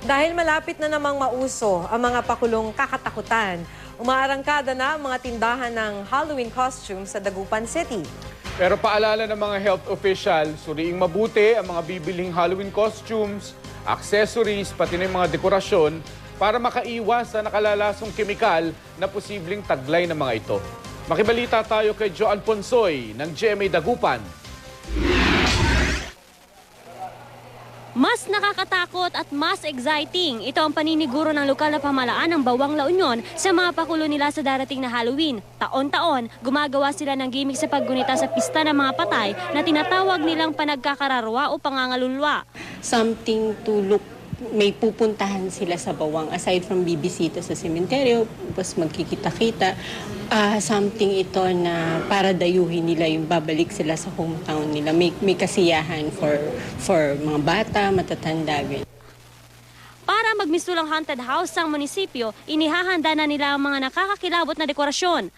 Dahil malapit na namang mauso ang mga pakulong kakatakutan, umaarangkada na ang mga tindahan ng Halloween costume sa Dagupan City. Pero paalala ng mga health official, suriing mabuti ang mga bibiling Halloween costumes, accessories, pati na yung mga dekorasyon para makaiwas sa nakalalasong kemikal na posibleng taglay ng mga ito. Makibalita tayo kay Joan Ponsoy ng GMA Dagupan. Mas nakakatakot at mas exciting. Ito ang paniniguro ng lokal na pamahalaan ng Bawang La Union sa mga pakulo nila sa darating na Halloween. Taon-taon, gumagawa sila ng gimmick sa paggunita sa pista ng mga patay na tinatawag nilang panagkakararwa o pangangalulwa. Something to look, may pupuntahan sila sa Bawang aside from bibisita sa sementeryo, tapos magkikita-kita. Something ito na para dayuhin nila yung babalik sila sa hometown nila. May kasiyahan for mga bata, matatanda. Para magmisulang haunted house ang munisipyo, inihahanda na nila ang mga nakakakilabot na dekorasyon.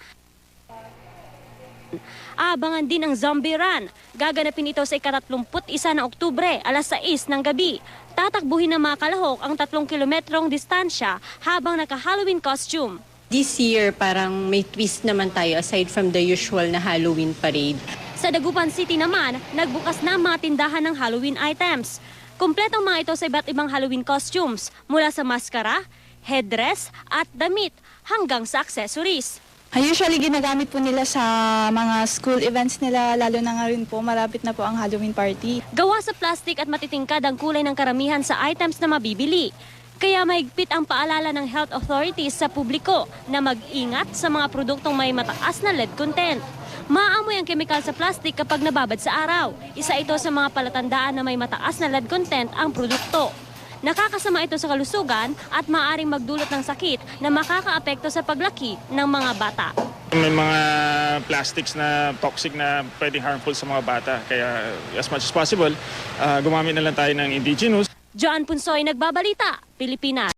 Abangan din ang zombie run. Gaganapin ito sa ika-31 na Oktubre, alas 6 ng gabi. Tatakbuhin ng mga kalahok ang 3 kilometrong distansya habang naka-Halloween costume. This year, parang may twist naman tayo aside from the usual na Halloween parade. Sa Dagupan City naman, nagbukas na ang mga tindahan ng Halloween items. Kumpletong mga ito sa iba't ibang Halloween costumes, mula sa maskara, headdress at damit hanggang sa accessories. Usually ginagamit po nila sa mga school events nila, lalo na nga rin po, malapit na po ang Halloween party. Gawa sa plastic at matitingkad ang kulay ng karamihan sa items na mabibili. Kaya mahigpit ang paalala ng health authorities sa publiko na mag-ingat sa mga produktong may mataas na lead content. Maamoy ang kemikal sa plastic kapag nababad sa araw. Isa ito sa mga palatandaan na may mataas na lead content ang produkto. Nakakasama ito sa kalusugan at maaaring magdulot ng sakit na makakaapekto sa paglaki ng mga bata. May mga plastics na toxic na pwedeng harmful sa mga bata. Kaya as much as possible, gumamit na lang tayo ng indigenous. Joan Punsoy, Nagbabalita, Pilipinas.